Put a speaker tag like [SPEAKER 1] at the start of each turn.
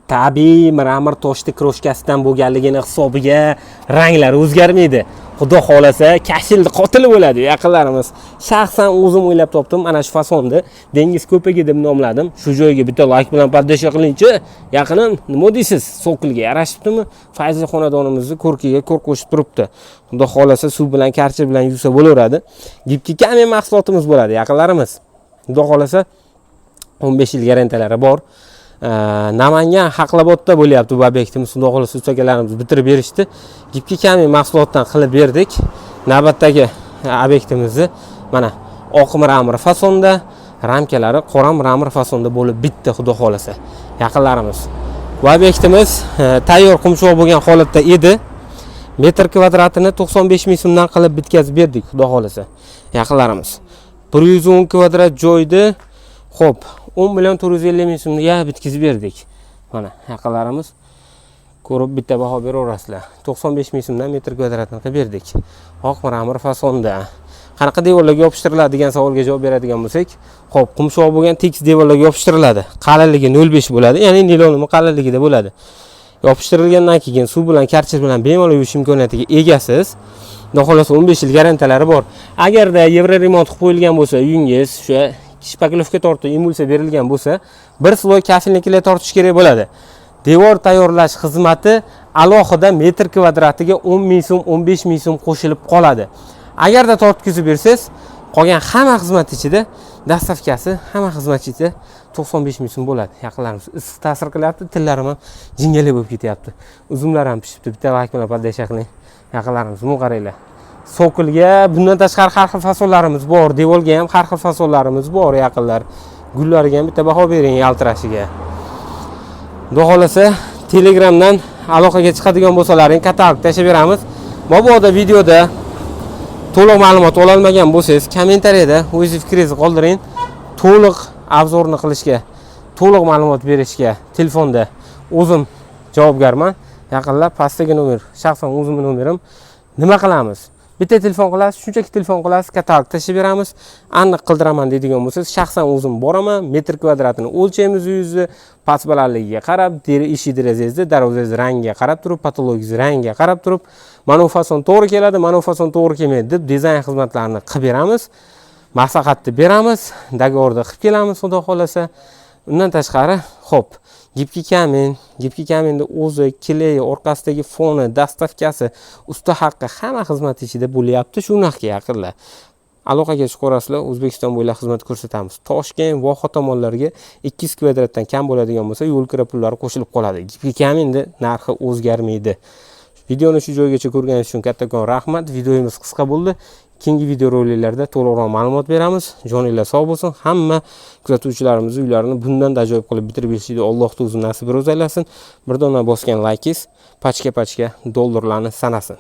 [SPEAKER 1] tabiiy mramor toshli kroshkasidan bo'lganligini hisobiga ranglari o'zgarmaydi. Xudo xolasa kashildi qotili bo'ladi yaqinlarimiz. Shaxsan o'zim o'ylab topdim, ana shu fasonda dengiz ko'pigi deb nomladim. Shu joyga bitta like bilan poddasha qilingchi. Yaqinim nima deysiz? So'qilga yarashibdimi? Fayzli xonadonimizni ko'rkiga ko'r qo'shib turibdi. Xudo xolasa suv bilan, karchi bilan yuvsa bo'laveradi. Gipki kamen mahsulotimiz bo'ladi yaqinlarimiz. Xudo xolasa 15 yil garantalari bor. Namangan Haqlabodda bo'lyapti bu obyektimiz. Xudo xolasa ustakalarimiz bitirib berishdi. Gipki kamen mahsulotdan qilib berdik. Navbatdagi obyektimizni mana oq mramor fasonda, ramkalari qora mramor fasonda bo'lib bitdi xudo xolasa. Yaqinlarimiz. Bu obyektimiz tayyor qumshoq bo'lgan holatda edi. Metr kvadratini 95 ming so'mdan qilib bitkazib berdik xudo xolasa. Yaqinlarimiz. 110 kvadrat joyda xo'p 10 million 450 ming so'mga bitkazib berdik. Mana yaqinlarimiz ko'rib bitta baho beraverasizlar. 95 ming so'mdan metr kvadratini qilib berdik. Oq mramor fasonda. Qanaqa devorlarga yopishtiriladi degan savolga javob beradigan bo'lsak, xo'p, qumshoq bo'lgan tekis devorlarga yopishtiriladi. Qalinligi 0.5 bo'ladi, ya'ni nilonning qalinligida bo'ladi. Yopishtirilgandan keyin suv bilan, karchir bilan bemalol yuvish imkoniyatiga egasiz. Xudo xolasa 15 yil garantalari bor. Agarda yevro remont qilib qo'yilgan bo'lsa, uyingiz o'sha shpaklovka tortib emulsiya berilgan bo'lsa, bir sloy kafilnikilar tortish kerak bo'ladi. Devor tayyorlash xizmati alohida metr kvadratiga 10 ming so'm, 15 ming so'm qo'shilib qoladi. Agarda tortkizib bersangiz, qolgan hamma xizmat ichida dastavkasi, hamma xizmat ichida 95 ming so'm bo'ladi. Yaqinlarimiz issiq ta'sir qilyapti, tillarim ham jingalak bo'lib ketyapti. Uzumlar ham pishibdi. Bitta vaqt bilan poddasha qiling. Yaqinlarimiz, bu qaranglar. So'qilga bundan tashqari har xil fasonlarimiz bor, devorga ham har xil fasonlarimiz bor yaqinlar. Gullariga ham bitta baho bering yaltirashiga. Xudo xolasa Telegramdan aloqaga chiqadigan bo'lsalaring katalog tashib beramiz. Mabodo videoda to'liq ma'lumot ola olmagan bo'lsangiz, kommentariyada o'zingiz fikringizni qoldiring. To'liq obzorni qilishga, to'liq ma'lumot berishga telefonda o'zim javobgarman. Yaqinlar pastdagi nomer, shaxsan o'zimning nomerim. Nima qilamiz? Bitta telefon qilasiz, shunchaki telefon qilasiz, katalog tashib beramiz. Aniq qildiraman deydigan bo'lsangiz, shaxsan o'zim boraman, metr kvadratini o'lchaymiz uyingizni, past balandligiga qarab, eshik derazangizni, darvozangiz rangiga qarab turib, patologingiz rangiga qarab turib, mana bu fason to'g'ri keladi, mana bu fason to'g'ri kelmaydi deb dizayn xizmatlarini qilib beramiz. Maslahatni beramiz, dogovorda qilib kelamiz, xudo xolasa. Undan tashqari, xo'p, gipki kamenni o'zi, kileyi, orqasidagi foni, dastavkasi, usta haqqi hamma xizmat ichida bo'lyapti. Shu narxga yaqinlar. Aloqaga chiqarasizlar, O'zbekiston bo'ylab xizmat ko'rsatamiz. Toshkent, Voha tomonlarga 200 kvadratdan kam bo'ladigan bo'lsa, yo'l kira pullari qo'shilib qoladi. Gipki kamenni narxi o'zgarmaydi. Videoni shu joygacha ko'rganingiz uchun kattakon rahmat. Videomiz qisqa bo'ldi. Keyingi video roliklarda to'liqroq ma'lumot beramiz. Joninglar sog' bo'lsin. Hamma kuzatuvchilarimiz uylarini bundan da ajoyib qilib bitirib berishini Alloh o'zi nasib ro'z aylasin. Bir dona bosgan laykingiz pachka dollarlarni sanasin.